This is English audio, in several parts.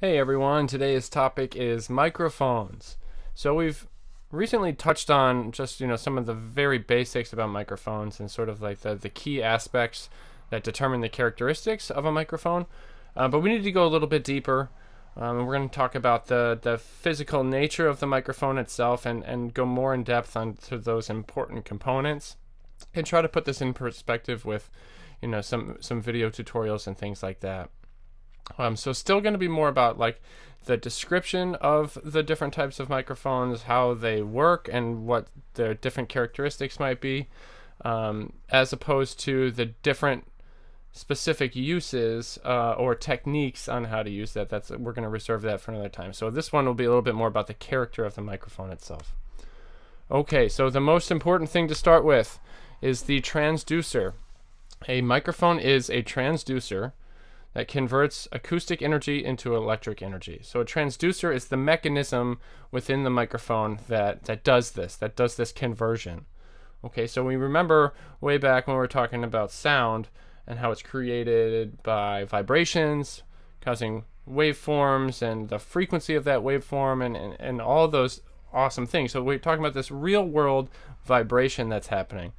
Hey everyone, today's topic is microphones. So we've recently touched on just, some of the very basics about microphones and sort of like the key aspects that determine the characteristics of a microphone. But we need to go a little bit deeper. And we're going to talk about the physical nature of the microphone itself and go more in depth onto those important components and try to put this in perspective with, some video tutorials and things like that. So still going to be more about like the description of the different types of microphones, how they work, and what their different characteristics might be, as opposed to the different specific uses or techniques on how to use that. We're going to reserve that for another time. So this one will be a little bit more about the character of the microphone itself. Okay, so the most important thing to start with is the transducer. A microphone is a transducer that converts acoustic energy into electric energy. So a transducer is the mechanism within the microphone that does this conversion. Okay, so we remember way back when we were talking about sound and how it's created by vibrations, causing waveforms and the frequency of that waveform and all those awesome things. So we're talking about this real world vibration that's happening.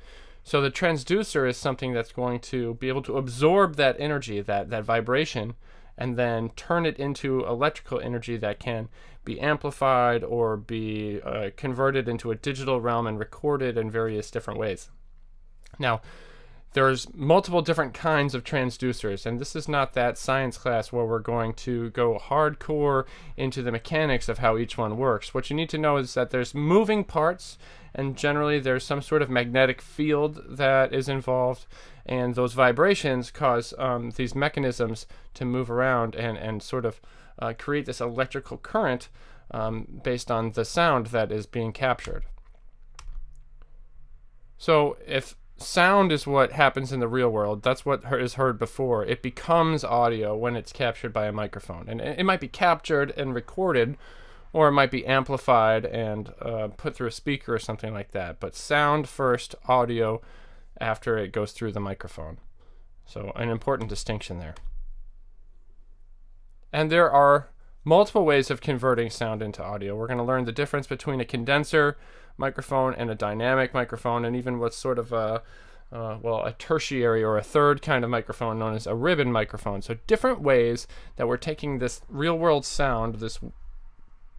So the transducer is something that's going to be able to absorb that energy, that vibration, and then turn it into electrical energy that can be amplified or be converted into a digital realm and recorded in various different ways. Now, there's multiple different kinds of transducers, and this is not that science class where we're going to go hardcore into the mechanics of how each one works. What you need to know is that there's moving parts, and generally there's some sort of magnetic field that is involved, and those vibrations cause these mechanisms to move around and sort of create this electrical current based on the sound that is being captured. So if sound is what happens in the real world, that's what is heard before it becomes audio when it's captured by a microphone. And it might be captured and recorded, or it might be amplified and put through a speaker or something like that. But sound first, audio after it goes through the microphone. So an important distinction there. And there are multiple ways of converting sound into audio. We're going to learn the difference between a condenser microphone and a dynamic microphone, and even what's sort of a tertiary or a third kind of microphone known as a ribbon microphone. So different ways that we're taking this real world sound, this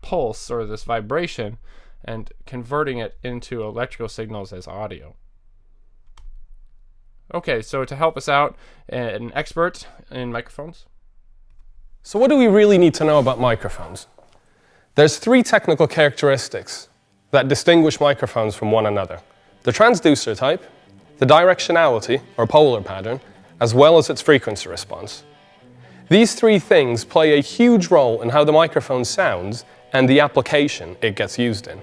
pulse or this vibration, and converting it into electrical signals as audio. Okay, so to help us out, an expert in microphones. So what do we really need to know about microphones? There's three technical characteristics that distinguish microphones from one another: the transducer type, the directionality or polar pattern, as well as its frequency response. These three things play a huge role in how the microphone sounds and the application it gets used in.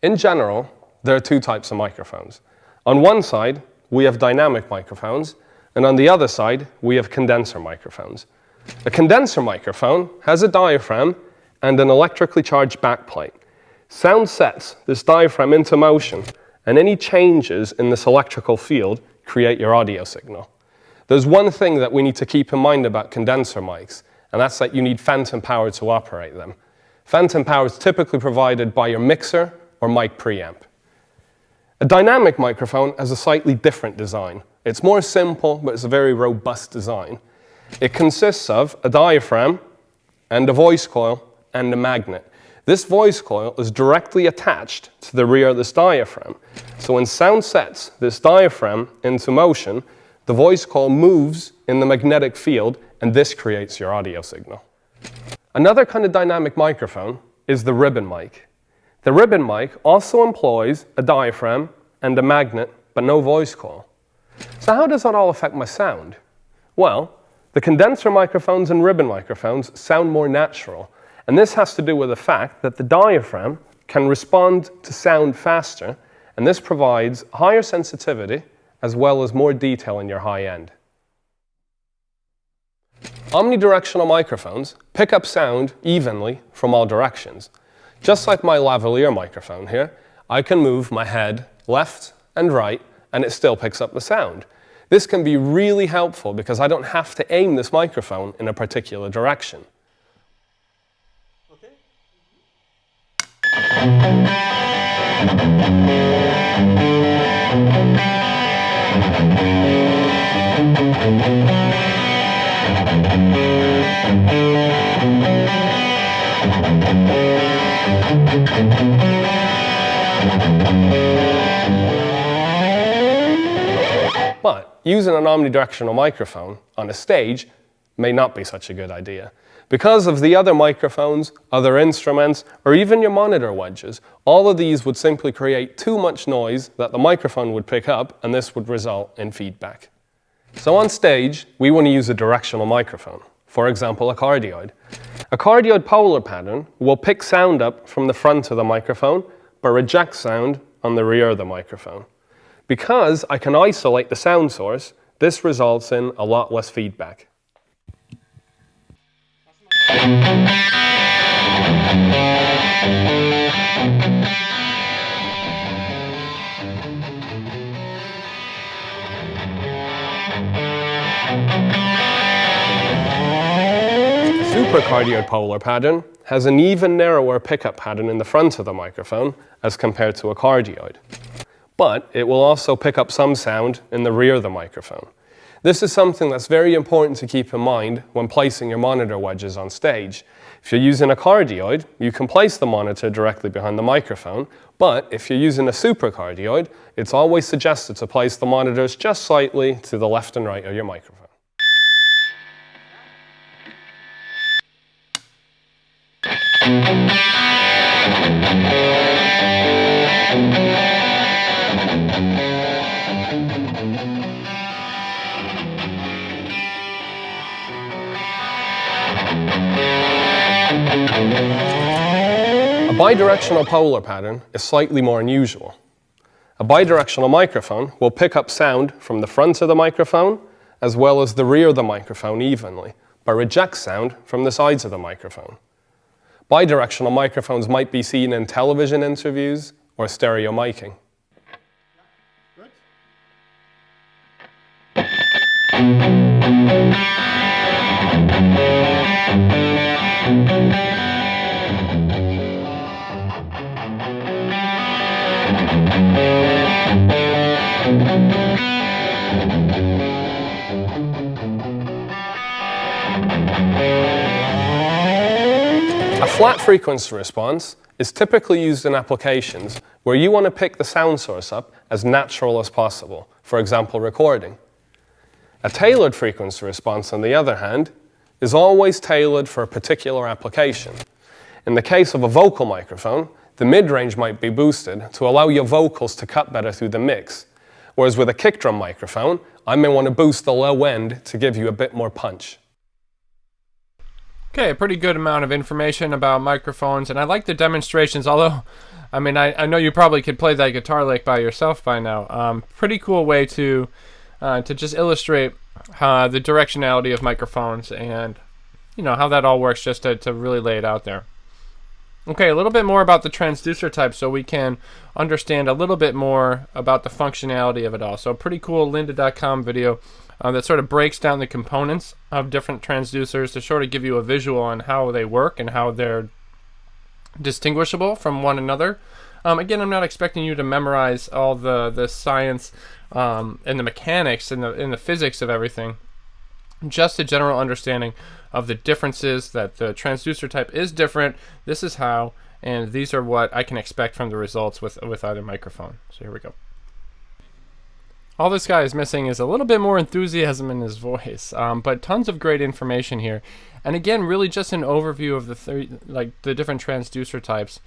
In general, there are two types of microphones. On one side, we have dynamic microphones, and on the other side, we have condenser microphones. A condenser microphone has a diaphragm and an electrically charged backplate. Sound sets this diaphragm into motion, and any changes in this electrical field create your audio signal. There's one thing that we need to keep in mind about condenser mics, and that's that you need phantom power to operate them. Phantom power is typically provided by your mixer or mic preamp. A dynamic microphone has a slightly different design. It's more simple, but it's a very robust design. It consists of a diaphragm and a voice coil and a magnet. This voice coil is directly attached to the rear of this diaphragm. So when sound sets this diaphragm into motion, the voice coil moves in the magnetic field, and this creates your audio signal. Another kind of dynamic microphone is the ribbon mic. The ribbon mic also employs a diaphragm and a magnet, but no voice coil. So how does that all affect my sound? Well, the condenser microphones and ribbon microphones sound more natural, and this has to do with the fact that the diaphragm can respond to sound faster, and this provides higher sensitivity as well as more detail in your high end. Omnidirectional microphones pick up sound evenly from all directions. Just like my lavalier microphone here, I can move my head left and right, and it still picks up the sound. This can be really helpful because I don't have to aim this microphone in a particular direction. But using an omnidirectional microphone on a stage may not be such a good idea. Because of the other microphones, other instruments, or even your monitor wedges, all of these would simply create too much noise that the microphone would pick up, and this would result in feedback. So on stage, we want to use a directional microphone, for example, a cardioid. A cardioid polar pattern will pick sound up from the front of the microphone, but reject sound on the rear of the microphone. Because I can isolate the sound source, this results in a lot less feedback. Supercardioid polar pattern has an even narrower pickup pattern in the front of the microphone as compared to a cardioid. But it will also pick up some sound in the rear of the microphone. This is something that's very important to keep in mind when placing your monitor wedges on stage. If you're using a cardioid, you can place the monitor directly behind the microphone, but if you're using a supercardioid, it's always suggested to place the monitors just slightly to the left and right of your microphone. A bidirectional polar pattern is slightly more unusual. A bidirectional microphone will pick up sound from the front of the microphone as well as the rear of the microphone evenly, but reject sound from the sides of the microphone. Bidirectional microphones might be seen in television interviews or stereo miking. A flat frequency response is typically used in applications where you want to pick the sound source up as natural as possible, for example, recording. A tailored frequency response, on the other hand, is always tailored for a particular application. In the case of a vocal microphone, the mid-range might be boosted to allow your vocals to cut better through the mix, whereas with a kick drum microphone, I may want to boost the low end to give you a bit more punch. Okay, a pretty good amount of information about microphones, and I like the demonstrations, although, I mean, I know you probably could play that guitar lick by yourself by now. Pretty cool way to just illustrate the directionality of microphones and, you know, how that all works, just to really lay it out there. Okay, a little bit more about the transducer type so we can understand a little bit more about the functionality of it all. So a pretty cool lynda.com video that sort of breaks down the components of different transducers to sort of give you a visual on how they work and how they're distinguishable from one another. Again, I'm not expecting you to memorize all the science and the mechanics and the physics of everything. Just a general understanding of the differences, that the transducer type is different, this is how, and these are what I can expect from the results with either microphone. So here we go. All this guy is missing is a little bit more enthusiasm in his voice, but tons of great information here. And again, really just an overview of the different transducer types.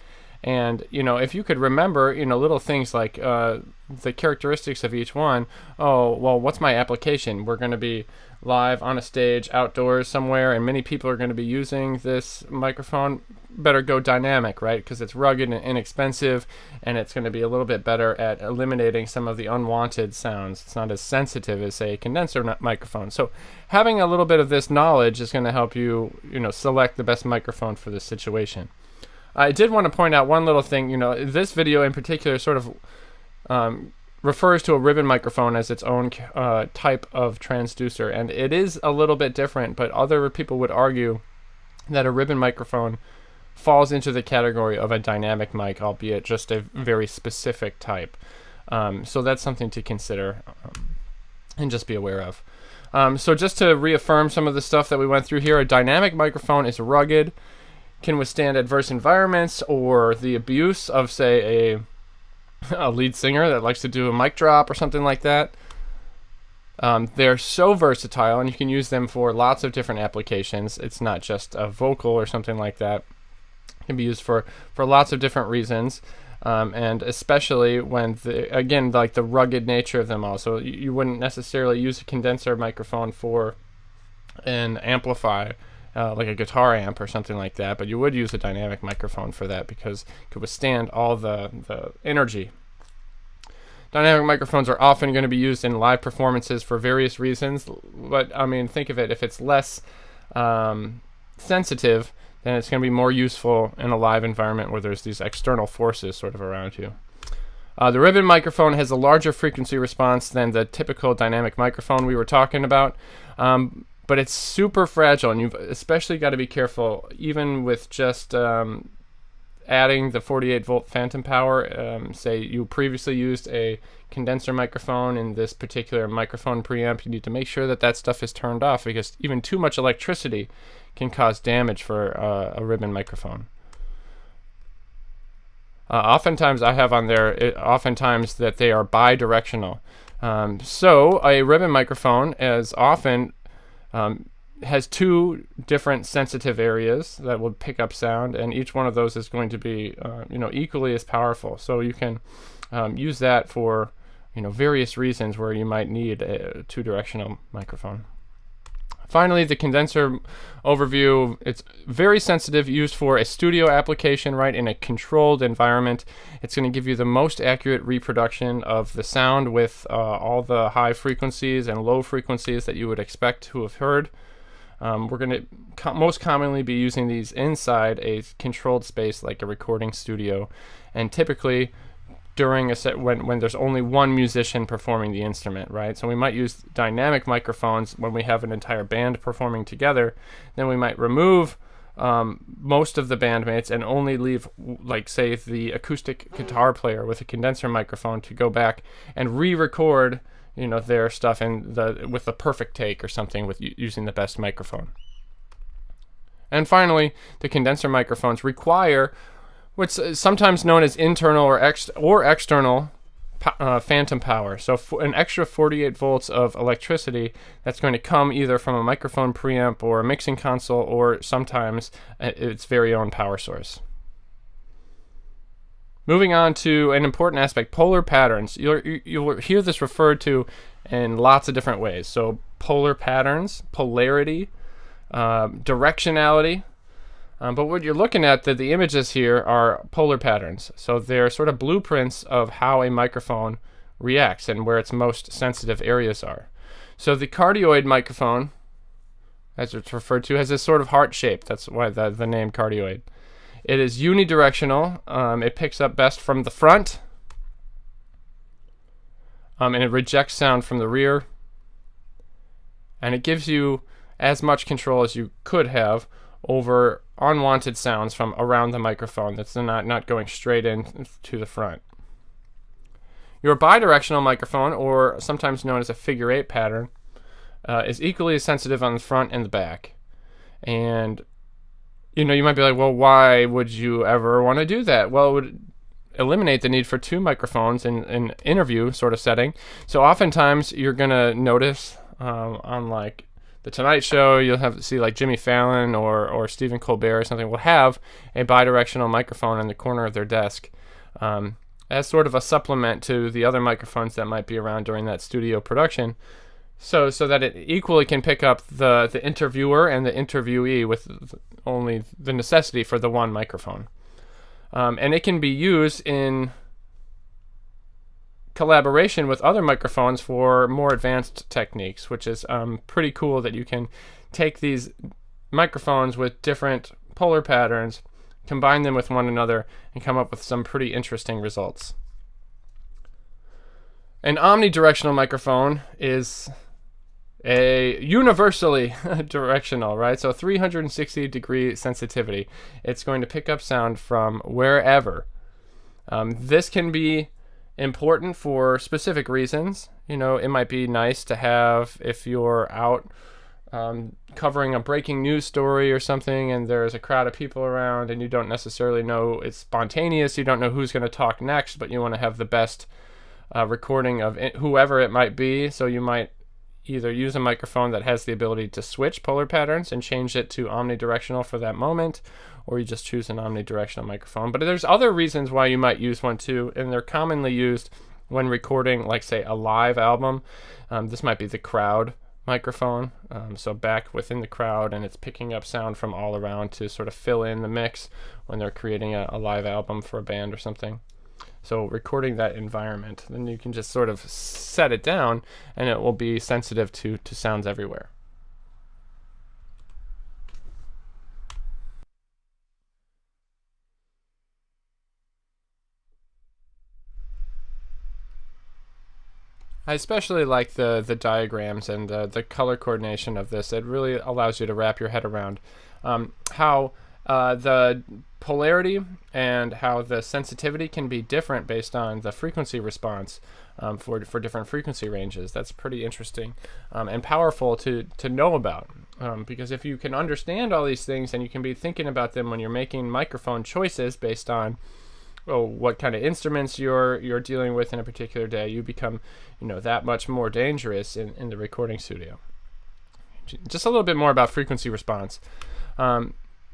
And, you know, if you could remember, you know, little things like the characteristics of each one. Oh, well, what's my application? We're going to be live on a stage outdoors somewhere, and many people are going to be using this microphone. Better go dynamic, right? Because it's rugged and inexpensive, and it's going to be a little bit better at eliminating some of the unwanted sounds. It's not as sensitive as, say, a condenser microphone. So having a little bit of this knowledge is going to help you, you know, select the best microphone for this situation. I did want to point out one little thing. You know, this video in particular sort of refers to a ribbon microphone as its own type of transducer, and it is a little bit different, but other people would argue that a ribbon microphone falls into the category of a dynamic mic, albeit just a very specific type. So that's something to consider and just be aware of. So just to reaffirm some of the stuff that we went through here, a dynamic microphone is rugged, can withstand adverse environments or the abuse of, say, a lead singer that likes to do a mic drop or something like that. They're so versatile, and you can use them for lots of different applications. It's not just a vocal or something like that. It can be used for lots of different reasons, and especially when, again, like the rugged nature of them all. So you wouldn't necessarily use a condenser microphone for an amplifier, like a guitar amp or something like that, but you would use a dynamic microphone for that because it could withstand all the energy. Dynamic microphones are often going to be used in live performances for various reasons, but I mean, think of it, if it's less sensitive, then it's going to be more useful in a live environment where there's these external forces sort of around you. The ribbon microphone has a larger frequency response than the typical dynamic microphone we were talking about, but it's super fragile, and you've especially got to be careful, even with just adding the 48-volt phantom power. Say you previously used a condenser microphone in this particular microphone preamp, you need to make sure that that stuff is turned off, because even too much electricity can cause damage for a ribbon microphone. Oftentimes I have on there, oftentimes that they are bidirectional. So a ribbon microphone as often has two different sensitive areas that will pick up sound, and each one of those is going to be equally as powerful. So you can use that for various reasons where you might need a two-directional microphone. Finally, the condenser overview. It's very sensitive, used for a studio application, right, in a controlled environment. It's going to give you the most accurate reproduction of the sound with all the high frequencies and low frequencies that you would expect to have heard. We're going to most commonly be using these inside a controlled space like a recording studio, and typically during a set when there's only one musician performing the instrument, right? So we might use dynamic microphones when we have an entire band performing together. Then we might remove most of the bandmates and only leave, like, say, the acoustic guitar player with a condenser microphone to go back and re-record their stuff with the perfect take or something with using the best microphone. And finally, the condenser microphones require what's sometimes known as internal or external phantom power. So an extra 48 volts of electricity that's going to come either from a microphone preamp or a mixing console, or sometimes its very own power source. Moving on to an important aspect, polar patterns. You'll hear this referred to in lots of different ways. So polar patterns, polarity, directionality. But what you're looking at, the images here are polar patterns. So they're sort of blueprints of how a microphone reacts and where its most sensitive areas are. So the cardioid microphone, as it's referred to, has this sort of heart shape. That's why the name cardioid. It is unidirectional. It picks up best from the front, and it rejects sound from the rear. And it gives you as much control as you could have over unwanted sounds from around the microphone that's not going straight in to the front. Your bidirectional microphone, or sometimes known as a figure 8 pattern, is equally as sensitive on the front and the back. And you might be like, well, why would you ever want to do that? Well, it would eliminate the need for two microphones in an interview sort of setting. So oftentimes you're going to notice on like The Tonight Show, you'll see like Jimmy Fallon or Stephen Colbert or something will have a bidirectional microphone in the corner of their desk as sort of a supplement to the other microphones that might be around during that studio production, so that it equally can pick up the interviewer and the interviewee with only the necessity for the one microphone. And it can be used in collaboration with other microphones for more advanced techniques, which is pretty cool that you can take these microphones with different polar patterns, combine them with one another, and come up with some pretty interesting results. An omnidirectional microphone is a universally directional, right? So 360-degree sensitivity. It's going to pick up sound from wherever. This can be important for specific reasons. It might be nice to have if you're out covering a breaking news story or something and there's a crowd of people around and you don't necessarily know, it's spontaneous, you don't know who's going to talk next, but you want to have the best recording of whoever it might be. So you might either use a microphone that has the ability to switch polar patterns and change it to omnidirectional for that moment, or you just choose an omnidirectional microphone. But there's other reasons why you might use one too, and they're commonly used when recording, like say a live album. This might be the crowd microphone, so back within the crowd, and it's picking up sound from all around to sort of fill in the mix when they're creating a live album for a band or something. So recording that environment, then you can just sort of set it down and it will be sensitive to sounds everywhere. I especially like the diagrams and the color coordination of this. It really allows you to wrap your head around how the polarity and how the sensitivity can be different based on the frequency response for different frequency ranges. That's pretty interesting and powerful to know about, because if you can understand all these things and you can be thinking about them when you're making microphone choices based on what kind of instruments you're dealing with in a particular day, you become that much more dangerous in the recording studio. Just a little bit more about frequency response.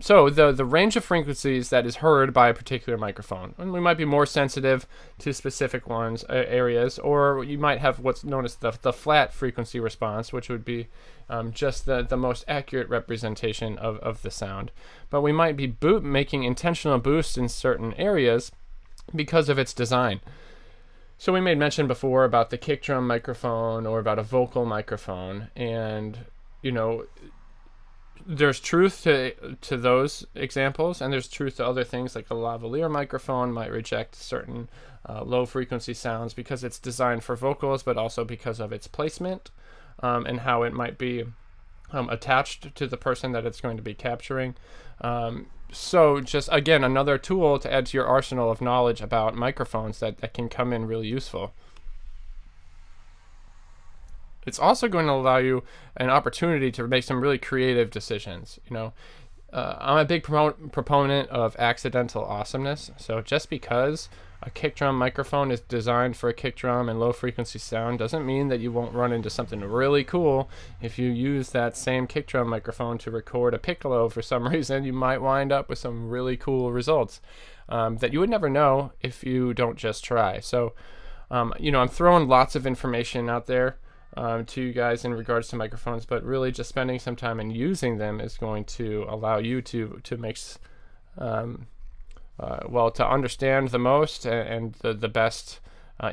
So the range of frequencies that is heard by a particular microphone, and we might be more sensitive to specific areas, or you might have what's known as the flat frequency response, which would be just the most accurate representation of the sound. But we might be making intentional boosts in certain areas because of its design. So we made mention before about the kick drum microphone or about a vocal microphone, and there's truth to those examples, and there's truth to other things, like a lavalier microphone might reject certain low frequency sounds because it's designed for vocals, but also because of its placement and how it might be attached to the person that it's going to be capturing. So just again, another tool to add to your arsenal of knowledge about microphones that can come in really useful. It's also going to allow you an opportunity to make some really creative decisions. I'm a big proponent of accidental awesomeness. So just because a kick drum microphone is designed for a kick drum and low frequency sound doesn't mean that you won't run into something really cool. If you use that same kick drum microphone to record a piccolo for some reason, you might wind up with some really cool results that you would never know if you don't just try. So, I'm throwing lots of information out there to you guys in regards to microphones, but really just spending some time and using them is going to allow you to make to understand the most and the best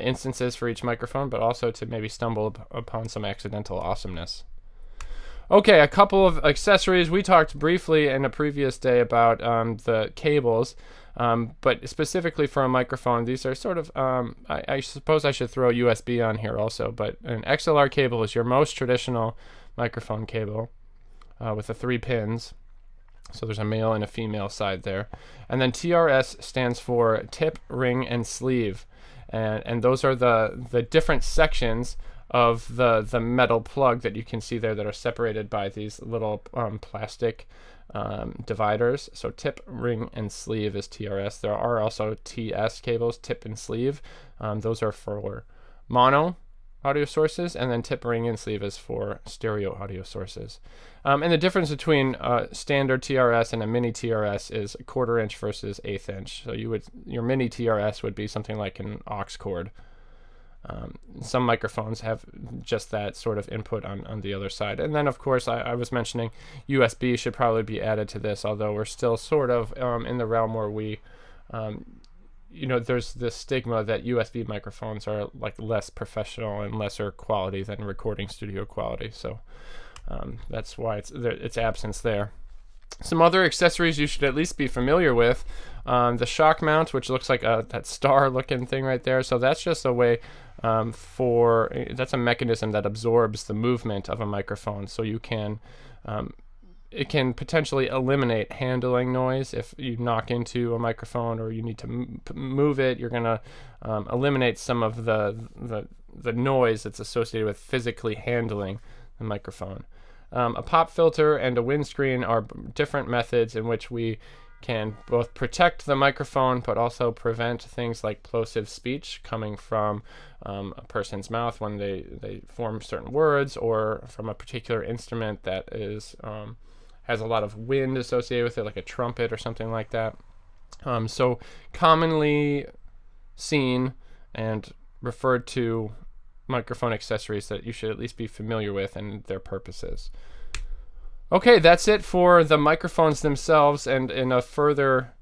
instances for each microphone, but also to maybe stumble upon some accidental awesomeness. Okay, a couple of accessories. We talked briefly in a previous day about the cables, but specifically for a microphone, these are sort of, I suppose I should throw USB on here also, but an XLR cable is your most traditional microphone cable with the 3 pins. So there's a male and a female side there. And then TRS stands for tip, ring, and sleeve. And those are the different sections of the metal plug that you can see there that are separated by these little plastic dividers. So tip, ring, and sleeve is TRS. There are also TS cables, tip and sleeve. Those are for mono audio sources, and then tip, ring, and sleeve is for stereo audio sources. And the difference between standard TRS and a mini TRS is a 1/4 inch versus 1/8 inch. So your mini TRS would be something like an aux cord. Some microphones have just that sort of input on the other side. And then, of course, I was mentioning USB should probably be added to this, although we're still sort of in the realm where we, there's this stigma that USB microphones are like less professional and lesser quality than recording studio quality. So that's why its absence there. Some other accessories you should at least be familiar with. The shock mount, which looks like that star looking thing right there. So that's just a way that's a mechanism that absorbs the movement of a microphone. So you can, it can potentially eliminate handling noise. If you knock into a microphone or you need to move it, you're going to eliminate some of the noise that's associated with physically handling the microphone. A pop filter and a windscreen are different methods in which we can both protect the microphone but also prevent things like plosive speech coming from a person's mouth when they form certain words, or from a particular instrument that is has a lot of wind associated with it, like a trumpet or something like that. So commonly seen and referred to microphone accessories that you should at least be familiar with and their purposes. Okay, that's it for the microphones themselves, and in a further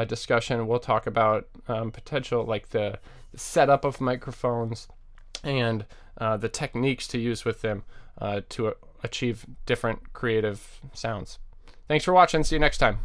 discussion we'll talk about potential, like the setup of microphones and the techniques to use with them to achieve different creative sounds. Thanks for watching. See you next time.